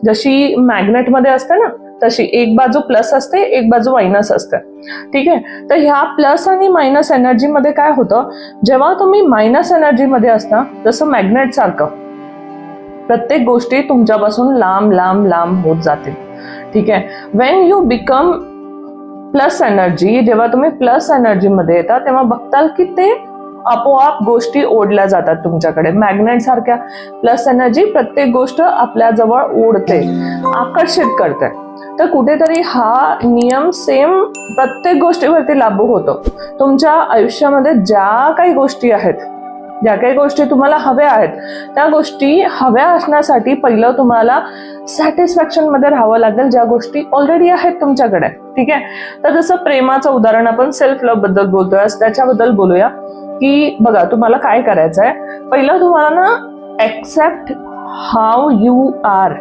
जशी मॅग्नेटमध्ये असते ना तशी एक बाजू प्लस असते, एक बाजू मायनस असते. ठीक आहे. तर ह्या प्लस आणि मायनस एनर्जीमध्ये काय होतं, जेव्हा तुम्ही मायनस एनर्जीमध्ये असता जसं मॅग्नेट सारखं प्रत्येक गोष्टी तुमच्यापासून लांब लांब लांब होत जातील. ठीक आहे. Wien you become plus energy, जेव्हा तुम्ही प्लस एनर्जीमध्ये येता तेव्हा बघताल की ते आपोआप गोष्टी ओढल्या जातात तुमच्याकडे. मॅग्नेट सारख्या प्लस एनर्जी प्रत्येक गोष्ट आपल्या जवळ ओढते, आकर्षित करते. तर कुठेतरी हा नियम सेम प्रत्येक गोष्टीवरती लागू होतो. तुमच्या आयुष्यामध्ये ज्या काही गोष्टी आहेत, ज्या काही गोष्टी तुम्हाला हव्या आहेत, त्या गोष्टी हव्या असण्यासाठी पहिलं तुम्हाला सॅटिस्फॅक्शन मध्ये राहावं लागेल ज्या गोष्टी ऑलरेडी आहेत तुमच्याकडे. ठीक आहे. तर जसं प्रेमाचं उदाहरण आपण सेल्फ लव्ह बद्दल बोलतोय, त्याच्याबद्दल बोलूया की बघा तुम्हाला काय करायचंय, पहिलं तुम्हाला ना ऍक्सेप्ट हाऊ यू आर.